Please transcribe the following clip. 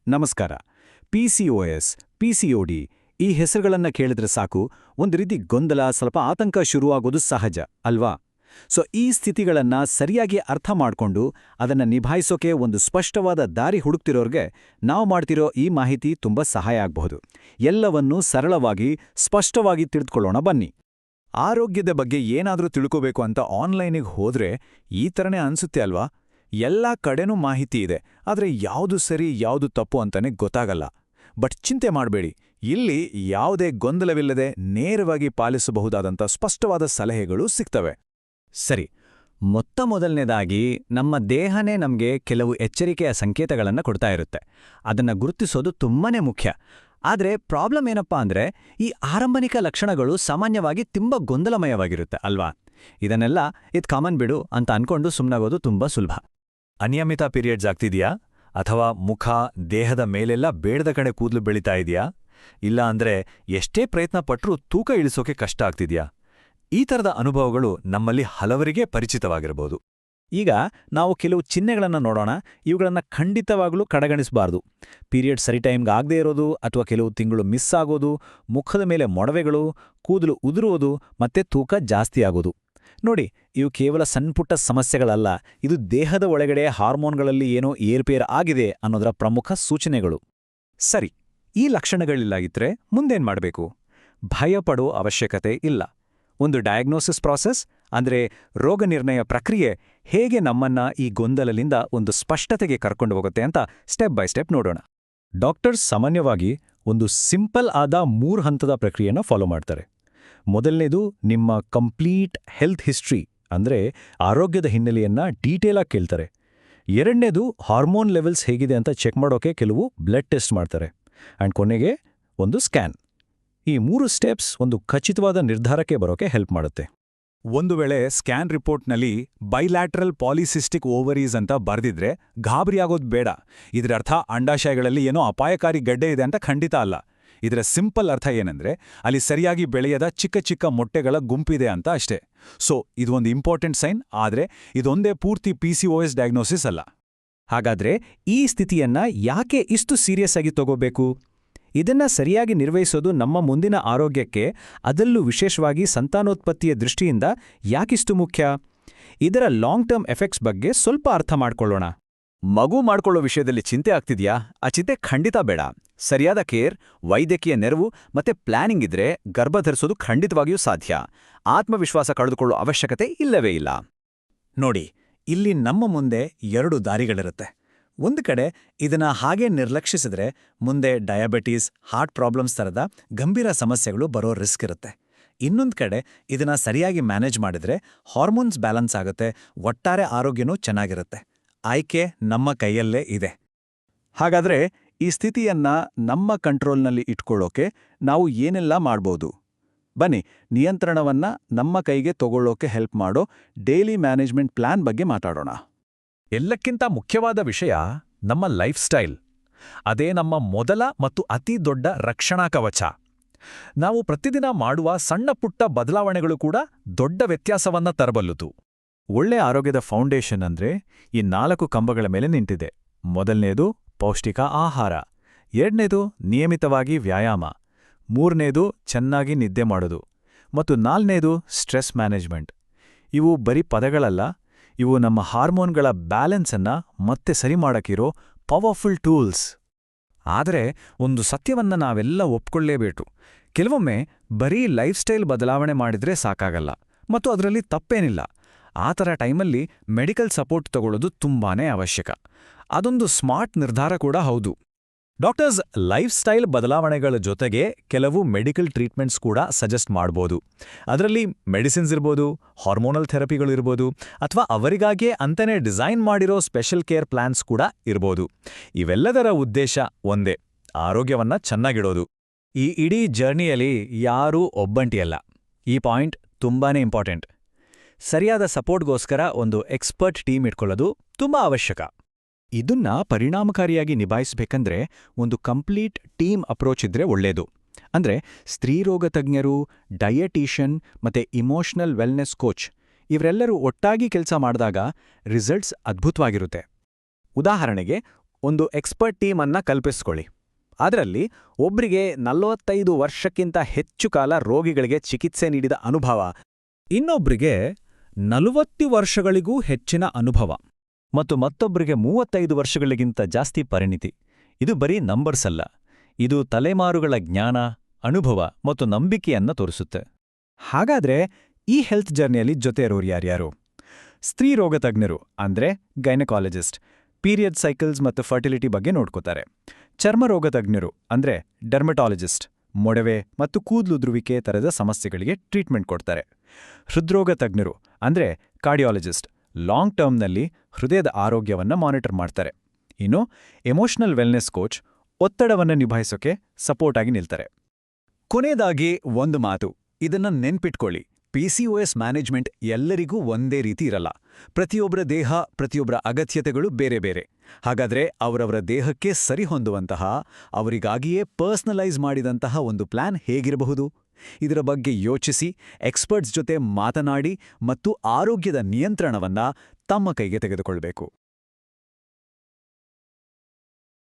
ನಮಸ್ಕಾರ. PCOS, PCOD ಈ ಹೆಸರುಗಳನ್ನ ಕೇಳಿದ್ರೆ ಸಾಕು, ಒಂದು ರೀತಿ ಗೊಂದಲ, ಸ್ವಲ್ಪ ಆತಂಕ ಶುರುವಾಗೋದು ಸಹಜ ಅಲ್ವಾ? ಈ ಸ್ಥಿತಿಗಳನ್ನ ಸರಿಯಾಗಿ ಅರ್ಥ ಮಾಡ್ಕೊಂಡು ಅದನ್ನ ನಿಭಾಯಿಸೋಕೆ ಒಂದು ಸ್ಪಷ್ಟವಾದ ದಾರಿ ಹುಡುಕ್ತಿರೋರ್ಗೆ ನಾವು ಮಾಡ್ತಿರೋ ಈ ಮಾಹಿತಿ ತುಂಬಾ ಸಹಾಯ ಆಗಬಹುದು. ಎಲ್ಲವನ್ನೂ ಸರಳವಾಗಿ, ಸ್ಪಷ್ಟವಾಗಿ ತಿಳಿದುಕೊಳ್ಳೋಣ ಬನ್ನಿ. ಆರೋಗ್ಯದ ಬಗ್ಗೆ ಏನಾದರೂ ತಿಳ್ಕೋಬೇಕು ಅಂತ ಆನ್ಲೈನಿಗೆ ಹೋದ್ರೆ ಈ ಥರನೇ ಅನ್ಸುತ್ತೆ ಅಲ್ವಾ? ಎಲ್ಲ ಕಡೆನೂ ಮಾಹಿತಿ ಇದೆ, ಆದರೆ ಯಾವುದು ಸರಿ ಯಾವುದು ತಪ್ಪು ಅಂತಾನೆ ಗೊತ್ತಾಗಲ್ಲ. ಬಟ್ ಚಿಂತೆ ಮಾಡಬೇಡಿ, ಇಲ್ಲಿ ಯಾವುದೇ ಗೊಂದಲವಿಲ್ಲದೆ ನೇರವಾಗಿ ಪಾಲಿಸಬಹುದಾದಂಥ ಸ್ಪಷ್ಟವಾದ ಸಲಹೆಗಳು ಸಿಗ್ತವೆ. ಸರಿ, ಮೊದಲನೇದಾಗಿ ನಮ್ಮ ದೇಹನೇ ನಮಗೆ ಕೆಲವು ಎಚ್ಚರಿಕೆಯ ಸಂಕೇತಗಳನ್ನು ಕೊಡ್ತಾ ಇರುತ್ತೆ. ಅದನ್ನು ಗುರುತಿಸೋದು ತುಂಬಾನೇ ಮುಖ್ಯ. ಆದರೆ ಪ್ರಾಬ್ಲಮ್ ಏನಪ್ಪಾ ಅಂದ್ರೆ, ಈ ಆರಂಭನಿಕ ಲಕ್ಷಣಗಳು ಸಾಮಾನ್ಯವಾಗಿ ತುಂಬ ಗೊಂದಲಮಯವಾಗಿರುತ್ತೆ ಅಲ್ವಾ? ಇದನ್ನೆಲ್ಲ ಇದು ಕಾಮನ್ ಬಿಡು ಅಂತ ಅನ್ಕೊಂಡು ಸುಮ್ಮನಾಗೋದು ತುಂಬ ಸುಲಭ. ಅನಿಯಮಿತ ಪೀರಿಯಡ್ಸ್ ಆಗ್ತಿದ್ಯಾ? ಅಥವಾ ಮುಖ, ದೇಹದ ಮೇಲೆಲ್ಲ ಬೇಡದ ಕಡೆ ಕೂದಲು ಬೆಳೀತಾ ಇದೆಯಾ? ಇಲ್ಲ ಅಂದ್ರೆ ಎಷ್ಟೇ ಪ್ರಯತ್ನ ಪಟ್ಟರೂ ತೂಕ ಇಳಿಸೋಕೆ ಕಷ್ಟ ಆಗ್ತಿದ್ಯಾ? ಈ ಥರದ ಅನುಭವಗಳು ನಮ್ಮಲ್ಲಿ ಹಲವರಿಗೆ ಪರಿಚಿತವಾಗಿರಬಹುದು. ಈಗ ನಾವು ಕೆಲವು ಚಿಹ್ನೆಗಳನ್ನು ನೋಡೋಣ. ಇವುಗಳನ್ನು ಖಂಡಿತವಾಗ್ಲೂ ಕಡೆಗಣಿಸಬಾರ್ದು. ಪೀರಿಯಡ್ ಸರಿ ಟೈಮ್ಗೆ ಆಗದೇ ಇರೋದು, ಅಥವಾ ಕೆಲವು ತಿಂಗಳು ಮಿಸ್ ಆಗೋದು, ಮುಖದ ಮೇಲೆ ಮೊಡವೆಗಳು, ಕೂದಲು ಉದುರುವುದು, ಮತ್ತೆ ತೂಕ ಜಾಸ್ತಿ ಆಗೋದು. ನೋಡಿ, ಇವು ಕೇವಲ ಸಣ್ಣಪುಟ್ಟ ಸಮಸ್ಯೆಗಳಲ್ಲ, ಇದು ದೇಹದ ಒಳಗಡೆ ಹಾರ್ಮೋನ್ಗಳಲ್ಲಿ ಏನೋ ಏರ್ಪೇರ್ ಆಗಿದೆ ಅನ್ನೋದರ ಪ್ರಮುಖ ಸೂಚನೆಗಳು. ಸರಿ, ಈ ಲಕ್ಷಣಗಳಿಲ್ಲಾಗಿದ್ರೆ ಮುಂದೇನ್ ಮಾಡಬೇಕು? ಭಯಪಡೋ ಅವಶ್ಯಕತೆ ಇಲ್ಲ. ಒಂದು ಡಯಾಗ್ನೋಸಿಸ್ ಪ್ರಾಸೆಸ್, ಅಂದ್ರೆ ರೋಗ ನಿರ್ಣಯ ಪ್ರಕ್ರಿಯೆ, ಹೇಗೆ ನಮ್ಮನ್ನ ಈ ಗೊಂದಲದಿಂದ ಒಂದು ಸ್ಪಷ್ಟತೆಗೆ ಕರ್ಕೊಂಡು ಹೋಗುತ್ತೆ ಅಂತ ಸ್ಟೆಪ್ ಬೈ ಸ್ಟೆಪ್ ನೋಡೋಣ. ಡಾಕ್ಟರ್ಸ್ ಸಾಮಾನ್ಯವಾಗಿ ಒಂದು ಸಿಂಪಲ್ ಆದ 3 ಹಂತದ ಪ್ರಕ್ರಿಯೆನ ಫಾಲೋ ಮಾಡ್ತಾರೆ. ಮೊದಲನೇದು ನಿಮ್ಮ ಕಂಪ್ಲೀಟ್ ಹೆಲ್ತ್ ಹಿಸ್ಟ್ರಿ, ಅಂದ್ರೆ ಆರೋಗ್ಯದ ಹಿನ್ನೆಲೆಯನ್ನ ಡೀಟೇಲಾಗಿ ಕೇಳ್ತಾರೆ. ಎರಡನೇದು ಹಾರ್ಮೋನ್ ಲೆವೆಲ್ಸ್ ಹೇಗಿದೆ ಅಂತ ಚೆಕ್ ಮಾಡೋಕೆ ಕೆಲವು ಬ್ಲಡ್ ಟೆಸ್ಟ್ ಮಾಡ್ತಾರೆ. ಆ್ಯಂಡ್ ಕೊನೆಗೆ ಒಂದು ಸ್ಕ್ಯಾನ್. ಈ 3 ಸ್ಟೆಪ್ಸ್ ಒಂದು ಖಚಿತವಾದ ನಿರ್ಧಾರಕ್ಕೆ ಬರೋಕೆ ಹೆಲ್ಪ್ ಮಾಡುತ್ತೆ. ಒಂದು ವೇಳೆ ಸ್ಕ್ಯಾನ್ ರಿಪೋರ್ಟ್ನಲ್ಲಿ ಬೈಲ್ಯಾಟ್ರಲ್ ಪಾಲಿಸಿಸ್ಟಿಕ್ ಓವರೀಸ್ ಅಂತ ಬರ್ದಿದ್ರೆ ಗಾಬರಿಯಾಗೋದು ಬೇಡ. ಇದರರ್ಥ ಅಂಡಾಶಯಗಳಲ್ಲಿ ಏನೋ ಅಪಾಯಕಾರಿ ಗಡ್ಡೆ ಇದೆ ಅಂತ ಖಂಡಿತ ಅಲ್ಲ. ಇದರ ಸಿಂಪಲ್ ಅರ್ಥ ಏನಂದ್ರೆ, ಅಲ್ಲಿ ಸರಿಯಾಗಿ ಬೆಳೆಯದ ಚಿಕ್ಕ ಚಿಕ್ಕ ಮೊಟ್ಟೆಗಳ ಗುಂಪಿದೆ ಅಂತ ಅಷ್ಟೇ. ಇದು ಒಂದು ಇಂಪಾರ್ಟೆಂಟ್ ಸೈನ್, ಆದರೆ ಇದೊಂದೇ ಪೂರ್ತಿ ಪಿಸಿಒಎಸ್ ಡಯಾಗ್ನೋಸಿಸ್ ಅಲ್ಲ. ಹಾಗಾದ್ರೆ ಈ ಸ್ಥಿತಿಯನ್ನ ಯಾಕೆ ಇಷ್ಟು ಸೀರಿಯಸ್ ಆಗಿ ತಗೋಬೇಕು? ಇದನ್ನ ಸರಿಯಾಗಿ ನಿರ್ವಹಿಸೋದು ನಮ್ಮ ಮುಂದಿನ ಆರೋಗ್ಯಕ್ಕೆ, ಅದರಲ್ಲೂ ವಿಶೇಷವಾಗಿ ಸಂತಾನೋತ್ಪತ್ತಿಯ ದೃಷ್ಟಿಯಿಂದ ಯಾಕಿಷ್ಟು ಮುಖ್ಯ? ಇದರ ಲಾಂಗ್ ಟರ್ಮ್ ಎಫೆಕ್ಟ್ಸ್ ಬಗ್ಗೆ ಸ್ವಲ್ಪ ಅರ್ಥ ಮಾಡ್ಕೊಳ್ಳೋಣ. ಮಗು ಮಾಡ್ಕೊಳ್ಳೋ ವಿಷಯದಲ್ಲಿ ಚಿಂತೆ ಆಗ್ತಿದ್ಯಾ? ಆ ಚಿಂತೆ ಖಂಡಿತ ಬೇಡ. ಸರಿಯಾದ ಕೇರ್, ವೈದ್ಯಕೀಯ ನೆರವು ಮತ್ತೆ ಪ್ಲಾನಿಂಗ್ ಇದ್ರೆ ಗರ್ಭಧರಿಸೋದು ಖಂಡಿತವಾಗಿಯೂ ಸಾಧ್ಯ. ಆತ್ಮವಿಶ್ವಾಸ ಕಳೆದುಕೊಳ್ಳೋ ಅವಶ್ಯಕತೆ ಇಲ್ಲವೇ ಇಲ್ಲ. ನೋಡಿ, ಇಲ್ಲಿ ನಮ್ಮ ಮುಂದೆ 2 ದಾರಿಗಳಿರುತ್ತೆ. ಒಂದು ಕಡೆ ಇದನ್ನ ಹಾಗೆ ನಿರ್ಲಕ್ಷಿಸಿದ್ರೆ ಮುಂದೆ ಡಯಾಬಿಟೀಸ್, ಹಾರ್ಟ್ ಪ್ರಾಬ್ಲಮ್ಸ್ ಥರದ ಗಂಭೀರ ಸಮಸ್ಯೆಗಳು ಬರೋ ರಿಸ್ಕ್ ಇರುತ್ತೆ. ಇನ್ನೊಂದು ಕಡೆ ಇದನ್ನ ಸರಿಯಾಗಿ ಮ್ಯಾನೇಜ್ ಮಾಡಿದ್ರೆ ಹಾರ್ಮೋನ್ಸ್ ಬ್ಯಾಲೆನ್ಸ್ ಆಗುತ್ತೆ, ಒಟ್ಟಾರೆ ಆರೋಗ್ಯನೂ ಚೆನ್ನಾಗಿರುತ್ತೆ. ಆಯ್ಕೆ ನಮ್ಮ ಕೈಯಲ್ಲೇ ಇದೆ. ಹಾಗಾದ್ರೆ ಈ ಸ್ಥಿತಿಯನ್ನ ನಮ್ಮ ಕಂಟ್ರೋಲ್ನಲ್ಲಿ ಇಟ್ಕೊಳ್ಳೋಕೆ ನಾವು ಏನೆಲ್ಲ ಮಾಡ್ಬೋದು? ಬನ್ನಿ, ನಿಯಂತ್ರಣವನ್ನ ನಮ್ಮ ಕೈಗೆ ತಗೊಳ್ಳೋಕೆ ಹೆಲ್ಪ್ ಮಾಡೋ ಡೈಲಿ ಮ್ಯಾನೇಜ್ಮೆಂಟ್ ಪ್ಲಾನ್ ಬಗ್ಗೆ ಮಾತಾಡೋಣ. ಎಲ್ಲಕ್ಕಿಂತ ಮುಖ್ಯವಾದ ವಿಷಯ ನಮ್ಮ ಲೈಫ್ ಸ್ಟೈಲ್. ಅದೇ ನಮ್ಮ ಮೊದಲ ಮತ್ತು ಅತಿ ದೊಡ್ಡ ರಕ್ಷಣಾ ಕವಚ. ನಾವು ಪ್ರತಿದಿನ ಮಾಡುವ ಸಣ್ಣ ಪುಟ್ಟ ಬದಲಾವಣೆಗಳು ಕೂಡ ದೊಡ್ಡ ವ್ಯತ್ಯಾಸವನ್ನ ತರಬಲ್ಲುದು. ಒಳ್ಳೆ ಆರೋಗ್ಯದ ಫೌಂಡೇಶನ್ ಅಂದ್ರೆ ಈ 4 ಕಂಬಗಳ ಮೇಲೆ ನಿಂತಿದೆ. ಮೊದಲನೇದು ಪೌಷ್ಟಿಕ ಆಹಾರ, ಎರಡನೇದು ನಿಯಮಿತವಾಗಿ ವ್ಯಾಯಾಮ, ಮೂರನೇದು ಚೆನ್ನಾಗಿ ನಿದ್ದೆ ಮಾಡೋದು, ಮತ್ತು 4ನೇದು ಸ್ಟ್ರೆಸ್ ಮ್ಯಾನೇಜ್ಮೆಂಟ್. ಇವು ಬರೀ ಪದಗಳಲ್ಲ, ಇವು ನಮ್ಮ ಹಾರ್ಮೋನ್ಗಳ ಬ್ಯಾಲೆನ್ಸನ್ನ ಮತ್ತೆ ಸರಿ ಮಾಡಕ್ಕಿರೋ ಪವರ್ಫುಲ್ ಟೂಲ್ಸ್. ಆದರೆ ಒಂದು ಸತ್ಯವನ್ನ ನಾವೆಲ್ಲ ಒಪ್ಕೊಳ್ಳೇಬೇಕು. ಕೆಲವೊಮ್ಮೆ ಬರೀ ಲೈಫ್ ಸ್ಟೈಲ್ ಬದಲಾವಣೆ ಮಾಡಿದ್ರೆ ಸಾಕಾಗಲ್ಲ, ಮತ್ತು ಅದರಲ್ಲಿ ತಪ್ಪೇನಿಲ್ಲ. ಆ ಥರ ಟೈಮಲ್ಲಿ ಮೆಡಿಕಲ್ ಸಪೋರ್ಟ್ ತಗೊಳ್ಳೋದು ತುಂಬಾನೇ ಅವಶ್ಯಕ. ಅದೊಂದು ಸ್ಮಾರ್ಟ್ ನಿರ್ಧಾರ ಕೂಡ ಹೌದು. ಡಾಕ್ಟರ್ಸ್ ಲೈಫ್ ಸ್ಟೈಲ್ ಬದಲಾವಣೆಗಳ ಜೊತೆಗೆ ಕೆಲವು ಮೆಡಿಕಲ್ ಟ್ರೀಟ್ಮೆಂಟ್ಸ್ ಕೂಡ ಸಜೆಸ್ಟ್ ಮಾಡ್ಬೋದು. ಅದರಲ್ಲಿ ಮೆಡಿಸಿನ್ಸ್ ಇರ್ಬೋದು, ಹಾರ್ಮೋನಲ್ ಥೆರಪಿಗಳಿರ್ಬೋದು, ಅಥವಾ ಅವರಿಗಾಗಿಯೇ ಅಂತಾನೆ ಡಿಸೈನ್ ಮಾಡಿರೋ ಸ್ಪೆಷಲ್ ಕೇರ್ ಪ್ಲಾನ್ಸ್ ಕೂಡ ಇರ್ಬೋದು. ಇವೆಲ್ಲದರ ಉದ್ದೇಶ ಒಂದೇ, ಆರೋಗ್ಯವನ್ನ ಚೆನ್ನಾಗಿಡೋದು. ಈ ಇಡೀ ಜರ್ನಿಯಲ್ಲಿ ಯಾರೂ ಒಬ್ಬಂಟಿಯಲ್ಲ. ಈ ಪಾಯಿಂಟ್ ತುಂಬಾನೇ ಇಂಪಾರ್ಟೆಂಟ್. ಸರಿಯಾದ ಸಪೋರ್ಟ್ಗೋಸ್ಕರ ಒಂದು ಎಕ್ಸ್ಪರ್ಟ್ ಟೀಮ್ ಇಟ್ಕೊಳ್ಳೋದು ತುಂಬಾ ಅವಶ್ಯಕ. ಇದನ್ನ ಪರಿಣಾಮಕಾರಿಯಾಗಿ ನಿಭಾಯಿಸಬೇಕಂದ್ರೆ ಒಂದು ಕಂಪ್ಲೀಟ್ ಟೀಮ್ ಅಪ್ರೋಚ್ ಇದ್ರೆ ಒಳ್ಳೇದು. ಅಂದ್ರೆ ಸ್ತ್ರೀರೋಗ ತಜ್ಞರು, ಡಯಟೀಷಿಯನ್ ಮತ್ತೆ ಇಮೋಷನಲ್ ವೆಲ್ನೆಸ್ ಕೋಚ್ ಇವರೆಲ್ಲರೂ ಒಟ್ಟಾಗಿ ಕೆಲಸ ಮಾಡಿದಾಗ ರಿಸಲ್ಟ್ಸ್ ಅದ್ಭುತವಾಗಿರುತ್ತೆ. ಉದಾಹರಣೆಗೆ, ಒಂದು ಎಕ್ಸ್ಪರ್ಟ್ ಟೀಮ್ ಅನ್ನ ಕಲ್ಪಿಸ್ಕೊಳ್ಳಿ. ಅದರಲ್ಲಿ ಒಬ್ರಿಗೆ 45 ವರ್ಷಕ್ಕಿಂತ ಹೆಚ್ಚು ಕಾಲ ರೋಗಿಗಳಿಗೆ ಚಿಕಿತ್ಸೆ ನೀಡಿದ ಅನುಭವ, ಇನ್ನೊಬ್ರಿಗೆ 40 ವರ್ಷಗಳಿಗೂ ಹೆಚ್ಚಿನ ಅನುಭವ, ಮತ್ತು ಮತ್ತೊಬ್ಬರಿಗೆ 35 ವರ್ಷಗಳಿಗಿಂತ ಜಾಸ್ತಿ ಪರಿಣಿತಿ. ಇದು ಬರೀ ನಂಬರ್ಸ್ ಅಲ್ಲ, ಇದು ತಲೆಮಾರುಗಳ ಜ್ಞಾನ, ಅನುಭವ ಮತ್ತು ನಂಬಿಕೆಯನ್ನ ತೋರಿಸುತ್ತೆ. ಹಾಗಾದ್ರೆ ಈ ಹೆಲ್ತ್ ಜರ್ನಿಯಲ್ಲಿ ಜೊತೆ ಇರೋರು ಯಾರ್ಯಾರು? ಸ್ತ್ರೀ ರೋಗ ತಜ್ಞರು ಅಂದ್ರೆ ಗೈನಕಾಲಜಿಸ್ಟ್, ಪೀರಿಯಡ್ ಸೈಕಲ್ಸ್ ಮತ್ತು ಫರ್ಟಿಲಿಟಿ ಬಗ್ಗೆ ನೋಡ್ಕೋತಾರೆ. ಚರ್ಮ ರೋಗ ತಜ್ಞರು ಅಂದ್ರೆ ಡರ್ಮಟಾಲಜಿಸ್ಟ್, ಮೊಡವೆ ಮತ್ತು ಕೂದಲುದುರುವಿಕೆ ತರದ ಸಮಸ್ಯೆಗಳಿಗೆ ಟ್ರೀಟ್ಮೆಂಟ್ ಕೊಡ್ತಾರೆ. ಹೃದ್ರೋಗ ತಜ್ಞರು ಅಂದ್ರೆ ಕಾರ್ಡಿಯಾಲಜಿಸ್ಟ್, ಲಾಂಗ್ ಟರ್ಮ್ನಲ್ಲಿ ಹೃದಯದ ಆರೋಗ್ಯವನ್ನ ಮಾನಿಟರ್ ಮಾಡ್ತಾರೆ. ಇನ್ನು ಎಮೋಷನಲ್ ವೆಲ್ನೆಸ್ ಕೋಚ್ ಒತ್ತಡವನ್ನು ನಿಭಾಯಿಸೋಕೆ ಸಪೋರ್ಟ್ ಆಗಿ ನಿಲ್ತಾರೆ. ಕೊನೆಯದಾಗಿ ಒಂದು ಮಾತು, ಇದನ್ನ ನೆನ್ಪಿಟ್ಕೊಳ್ಳಿ, PCOS ಮ್ಯಾನೇಜ್ಮೆಂಟ್ ಎಲ್ಲರಿಗೂ ಒಂದೇ ರೀತಿ ಇರಲ್ಲ. ಪ್ರತಿಯೊಬ್ಬರ ದೇಹ, ಪ್ರತಿಯೊಬ್ಬರ ಅಗತ್ಯತೆಗಳು ಬೇರೆ ಬೇರೆ. ಹಾಗಾದ್ರೆ ಅವರವರ ದೇಹಕ್ಕೆ ಸರಿಹೊಂದುವಂತಹ, ಅವರಿಗಾಗಿಯೇ ಪರ್ಸನಲೈಸ್ ಮಾಡಿದಂತಹ ಒಂದು ಪ್ಲಾನ್ ಹೇಗಿರಬಹುದು? ಇದರ ಬಗ್ಗೆ ಯೋಚಿಸಿ, ಎಕ್ಸ್ಪರ್ಟ್ಸ್ ಜೊತೆ ಮಾತನಾಡಿ ಮತ್ತು ಆರೋಗ್ಯದ ನಿಯಂತ್ರಣವನ್ನ ತಮ್ಮ ಕೈಗೆ ತೆಗೆದುಕೊಳ್ಬೇಕು.